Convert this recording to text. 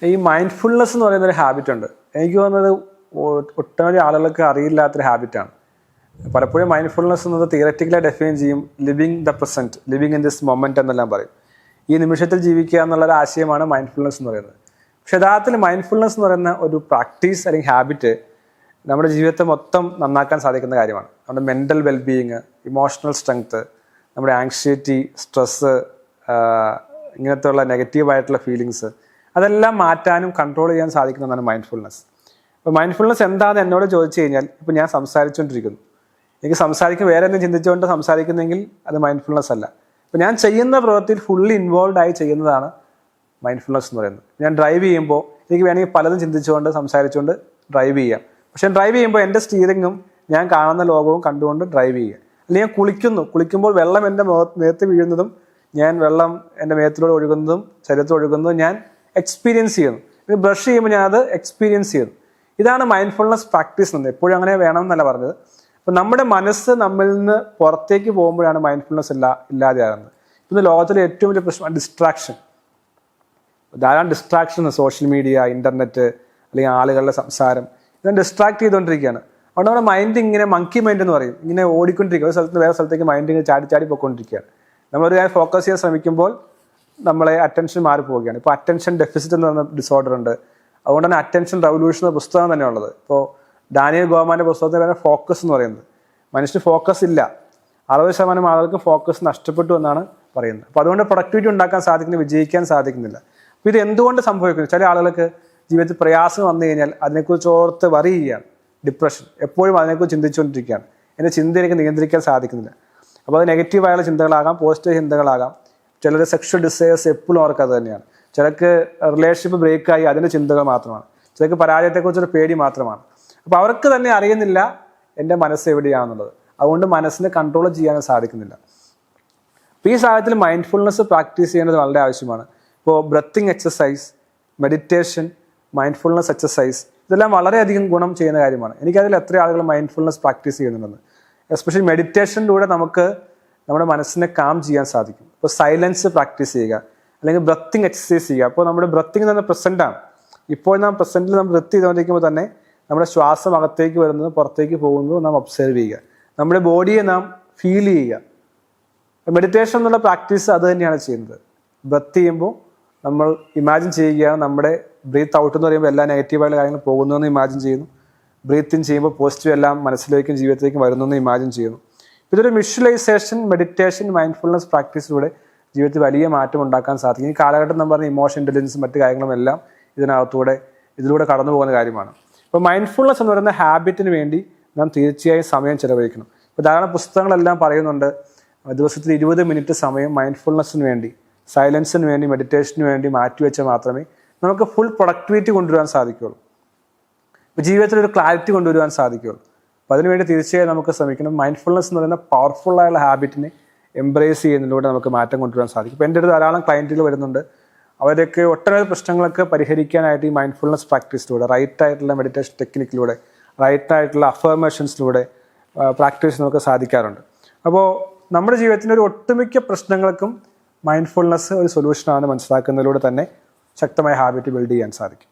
ഈ മൈൻഡ്ഫുൾനെസ് എന്ന് പറയുന്ന ഒരു ഹാബിറ്റ് ഉണ്ട്. എനിക്ക് തോന്നുന്നത് ഒട്ടനവധി ആളുകൾക്ക് അറിയില്ലാത്തൊരു ഹാബിറ്റാണ്. പലപ്പോഴും മൈൻഡ്ഫുൾനെസ് എന്നത് തിയററ്റിക്കലായി ഡിഫൈൻ ചെയ്യും, living the present, living in this moment എന്നെല്ലാം പറയും. ഈ നിമിഷത്തിൽ ജീവിക്കുക എന്നുള്ളൊരു ആശയമാണ് മൈൻഡ്ഫുൾനെസ് എന്ന് പറയുന്നത്. പക്ഷെ യഥാർത്ഥത്തിൽ മൈൻഡ്ഫുൾനെസ് എന്ന് പറയുന്ന ഒരു പ്രാക്ടീസ് അല്ലെങ്കിൽ ഹാബിറ്റ് നമ്മുടെ ജീവിതത്തെ മൊത്തം നന്നാക്കാൻ സാധിക്കുന്ന കാര്യമാണ്. നമ്മുടെ മെൻ്റൽ വെൽബീയിങ്, ഇമോഷണൽ സ്ട്രെങ്ത്, നമ്മുടെ ആങ്സൈറ്റി, സ്ട്രെസ്സ്, ഇങ്ങനത്തെയുള്ള നെഗറ്റീവായിട്ടുള്ള ഫീലിങ്സ് അതെല്ലാം മാറ്റാനും കൺട്രോൾ ചെയ്യാൻ സാധിക്കുന്നതാണ് മൈൻഡ്ഫുൾനെസ്. അപ്പോൾ മൈൻഡ്ഫുൾനെസ് എന്താണെന്ന് എന്നോട് ചോദിച്ചു കഴിഞ്ഞാൽ, ഇപ്പോൾ ഞാൻ സംസാരിച്ചുകൊണ്ടിരിക്കുന്നു, എനിക്ക് സംസാരിക്കും വേറെ എന്തെങ്കിലും ചിന്തിച്ചുകൊണ്ട് സംസാരിക്കുന്നെങ്കിൽ അത് മൈൻഡ്ഫുൾനെസ് അല്ല. അപ്പോൾ ഞാൻ ചെയ്യുന്ന പ്രവൃത്തിയിൽ ഫുള്ളി ഇൻവോൾവ് ആയി ചെയ്യുന്നതാണ് മൈൻഡ്ഫുൾനെസ് എന്ന് പറയുന്നത്. ഞാൻ ഡ്രൈവ് ചെയ്യുമ്പോൾ എനിക്ക് വേണമെങ്കിൽ പലതും ചിന്തിച്ചുകൊണ്ട് സംസാരിച്ചുകൊണ്ട് ഡ്രൈവ് ചെയ്യാം. പക്ഷേ ഡ്രൈവ് ചെയ്യുമ്പോൾ എൻ്റെ സ്റ്റീറിങ്ങും ഞാൻ കാണുന്ന ലോകവും കണ്ടുകൊണ്ട് ഡ്രൈവ് ചെയ്യുക. അല്ലെങ്കിൽ ഞാൻ കുളിക്കുമ്പോൾ വെള്ളം എൻ്റെ മേത്ത് വീഴുന്നതും ഞാൻ വെള്ളം എൻ്റെ മേത്തിലൂടെ ഒഴുകുന്നതും ശരീരത്തിൽ ഒഴുകുന്നതും ഞാൻ എക്സ്പീരിയൻസ് ചെയ്യുന്നു. ഇത് ബ്രഷ് ചെയ്യുമ്പോൾ ഞാൻ അത് എക്സ്പീരിയൻസ് ചെയ്യുന്നു. ഇതാണ് മൈൻഡ്ഫുൾനെസ് പ്രാക്ടീസ് എന്ന്. എപ്പോഴും അങ്ങനെ വേണം എന്നല്ല പറഞ്ഞത്. അപ്പം നമ്മുടെ മനസ്സ് നമ്മളിൽ നിന്ന് പുറത്തേക്ക് പോകുമ്പോഴാണ് മൈൻഡ്ഫുൾനെസ് ഇല്ലാതെയാകുന്നത്. ഇന്ന് ലോകത്തിലെ ഏറ്റവും വലിയ പ്രശ്നം ഡിസ്ട്രാക്ഷൻ. ധാരാളം ഡിസ്ട്രാക്ഷൻ, സോഷ്യൽ മീഡിയ, ഇൻ്റർനെറ്റ്, അല്ലെങ്കിൽ ആളുകളുടെ സംസാരം, ഇതെല്ലാം ഡിസ്ട്രാക്ട് ചെയ്തുകൊണ്ടിരിക്കുകയാണ്. അതുകൊണ്ട് നമ്മുടെ മൈൻഡ് ഇങ്ങനെ മങ്കി മൈൻഡ് എന്ന് പറയും, ഇങ്ങനെ ഓടിക്കൊണ്ടിരിക്കുക. ഒരു സ്ഥലത്ത് വേറെ സ്ഥലത്തേക്ക് മൈൻഡ് ഇങ്ങനെ ചാടി പോയിക്കൊണ്ടിരിക്കുകയാണ്. നമ്മളൊരു കാര്യം ഫോക്കസ് ചെയ്യാൻ ശ്രമിക്കുമ്പോൾ നമ്മളെ അറ്റൻഷൻ മാറിപ്പോവുകയാണ്. ഇപ്പോൾ അറ്റൻഷൻ ഡെഫിസിറ്റ് എന്ന് പറയുന്ന ഡിസോർഡർ ഉണ്ട്. അതുകൊണ്ട് തന്നെ അറ്റൻഷൻ റവല്യൂഷൻ എന്ന പുസ്തകം തന്നെയുള്ളത്. ഇപ്പോൾ ഡാനിയൽ ഗോമാൻ്റെ പുസ്തകത്തിൽ തന്നെ ഫോക്കസ് എന്ന് പറയുന്നത്, മനുഷ്യന് ഫോക്കസ് ഇല്ല. 60% ആളുകൾക്ക് ഫോക്കസ് നഷ്ടപ്പെട്ടു എന്നാണ് പറയുന്നത്. അപ്പോൾ അതുകൊണ്ട് പ്രൊഡക്ടിവിറ്റി ഉണ്ടാക്കാൻ സാധിക്കുന്നില്ല, വിജയിക്കാൻ സാധിക്കുന്നില്ല. അപ്പോൾ ഇത് എന്തുകൊണ്ട് സംഭവിക്കുന്നു? ചില ആളുകൾക്ക് ജീവിതത്തിൽ പ്രയാസം വന്നു കഴിഞ്ഞാൽ അതിനെക്കുറിച്ച് ഓർത്ത് വറി ചെയ്യുകയാണ്, ഡിപ്രഷൻ, എപ്പോഴും അതിനെക്കുറിച്ച് ചിന്തിച്ചുകൊണ്ടിരിക്കുകയാണ്. എൻ്റെ ചിന്ത എനിക്ക് നിയന്ത്രിക്കാൻ സാധിക്കുന്നില്ല. അപ്പോൾ അത് നെഗറ്റീവായുള്ള ചിന്തകളാകാം, പോസിറ്റീവ് ചിന്തകളാകാം. ചിലർ സെക്ഷൽ ഡിസയേഴ്സ് എപ്പോഴും അവർക്ക് അത് തന്നെയാണ്. ചിലർക്ക് റിലേഷൻഷിപ്പ് ബ്രേക്കായി അതിൻ്റെ ചിന്തകൾ മാത്രമാണ്. ചിലർക്ക് പരാജയത്തെക്കുറിച്ചൊരു പേടി മാത്രമാണ്. അപ്പോൾ അവർക്ക് തന്നെ അറിയുന്നില്ല എൻ്റെ മനസ്സ് എവിടെയാണെന്നുള്ളത്. അതുകൊണ്ട് മനസ്സിനെ കൺട്രോൾ ചെയ്യാനും സാധിക്കുന്നില്ല. അപ്പോൾ ഈ സാഹചര്യത്തിൽ മൈൻഡ്ഫുൾനെസ് പ്രാക്ടീസ് ചെയ്യേണ്ടത് വളരെ ആവശ്യമാണ്. ഇപ്പോൾ breathing exercise, meditation, mindfulness exercise, ഇതെല്ലാം വളരെയധികം ഗുണം ചെയ്യുന്ന കാര്യമാണ്. എനിക്കതിൽ എത്ര ആളുകൾ മൈൻഡ്ഫുൾനെസ് പ്രാക്ടീസ് ചെയ്യുന്നുണ്ടെന്ന്. എസ്പെഷ്യലി മെഡിറ്റേഷനിലൂടെ നമുക്ക് നമ്മുടെ മനസ്സിനെ കാം ചെയ്യാൻ സാധിക്കും. ഇപ്പോൾ സൈലൻസ് പ്രാക്ടീസ് ചെയ്യുക, അല്ലെങ്കിൽ ബ്രത്തിങ് എക്സസൈസ് ചെയ്യുക. അപ്പോൾ നമ്മുടെ ബ്രത്തിങ് എന്ന് പറഞ്ഞാൽ പ്രസൻറ്റാണ്. ഇപ്പോൾ നാം പ്രസൻറ്റിൽ നാം ബ്രത്ത് ചെയ്തുകൊണ്ടിരിക്കുമ്പോൾ തന്നെ നമ്മുടെ ശ്വാസം അകത്തേക്ക് വരുന്നത് പുറത്തേക്ക് പോകുന്നത് നാം ഒബ്സർവ് ചെയ്യുക, നമ്മുടെ ബോഡിയെ നാം ഫീൽ ചെയ്യുക. മെഡിറ്റേഷൻ എന്നുള്ള പ്രാക്ടീസ് അത് തന്നെയാണ് ചെയ്യുന്നത്. ബ്രത്ത് ചെയ്യുമ്പോൾ നമ്മൾ ഇമാജിൻ ചെയ്യുകയാണ് നമ്മുടെ ബ്രീത്ത് ഔട്ട് എന്ന് പറയുമ്പോൾ എല്ലാ നെഗറ്റീവായുള്ള കാര്യങ്ങൾ പോകുന്നതെന്ന് ഇമാജിൻ ചെയ്യുന്നു. ബ്രീത്ത് ഇൻ ചെയ്യുമ്പോൾ പോസിറ്റീവ് എല്ലാം മനസ്സിലേക്കും ജീവിതത്തിലേക്കും വരുന്നെന്ന് ഇമാജിൻ ചെയ്യുന്നു. ഇതൊരു വിഷ്വലൈസേഷൻ, മെഡിറ്റേഷൻ, മൈൻഡ്ഫുൾനെസ് പ്രാക്ടീസിലൂടെ ജീവിതത്തിൽ വലിയ മാറ്റം ഉണ്ടാക്കാൻ സാധിക്കും. ഈ കാലഘട്ടം നമ്മൾ പറഞ്ഞ ഇമോഷൻ ഇൻ്റലിജൻസും മറ്റു കാര്യങ്ങളും എല്ലാം ഇതിലൂടെ കടന്നു പോകുന്ന കാര്യമാണ്. ഇപ്പോൾ മൈൻഡ്ഫുൾനെസ് എന്ന് പറയുന്ന ഹാബിറ്റിന് വേണ്ടി നാം തീർച്ചയായും സമയം ചിലവഴിക്കണം. ഇപ്പോൾ ധാരാളം പുസ്തകങ്ങളെല്ലാം പറയുന്നുണ്ട്, ദിവസത്തിൽ 20 മിനിറ്റ് സമയം മൈൻഡ്ഫുൾനെസ്സിന് വേണ്ടി, സൈലൻസിന് വേണ്ടി, മെഡിറ്റേഷന് വേണ്ടി മാറ്റിവെച്ചാൽ മാത്രമേ നമുക്ക് ഫുൾ പ്രൊഡക്ടിവിറ്റി കൊണ്ടുവരാൻ സാധിക്കുകയുള്ളൂ. ഇപ്പോൾ ജീവിതത്തിൽ ഒരു ക്ലാരിറ്റി കൊണ്ടുവരുവാൻ സാധിക്കുകയുള്ളൂ. അപ്പോൾ അതിനുവേണ്ടി തീർച്ചയായും നമുക്ക് ശ്രമിക്കണം. മൈൻഡ്ഫുൾനെസ് എന്ന് പറയുന്ന പവർഫുള്ളായുള്ള ഹാബിറ്റിനെ എംബ്രേസ് ചെയ്യുന്നതിലൂടെ നമുക്ക് മാറ്റം കൊണ്ടുവരാൻ സാധിക്കും. ഇപ്പോൾ എൻ്റെ അടുത്ത് ധാരാളം ക്ലയൻറ്റുകൾ വരുന്നുണ്ട്. അവരൊക്കെ ഒട്ടനവധി പ്രശ്നങ്ങളൊക്കെ പരിഹരിക്കാനായിട്ട് ഈ മൈൻഡ്ഫുൾനെസ് പ്രാക്ടീസിലൂടെ, റൈറ്റായിട്ടുള്ള മെഡിറ്റേഷൻ ടെക്നിക്കിലൂടെ, റൈറ്റായിട്ടുള്ള അഫർമേഷൻസിലൂടെ പ്രാക്ടീസ് നമുക്ക് സാധിക്കാറുണ്ട്. അപ്പോൾ നമ്മുടെ ജീവിതത്തിൻ്റെ ഒരു ഒട്ടുമിക്ക പ്രശ്നങ്ങൾക്കും മൈൻഡ്ഫുൾനെസ് ഒരു സൊല്യൂഷനാണ് മനസ്സിലാക്കുന്നതിലൂടെ തന്നെ ശക്തമായ ഹാബിറ്റ് ബിൽഡ് ചെയ്യാൻ സാധിക്കും.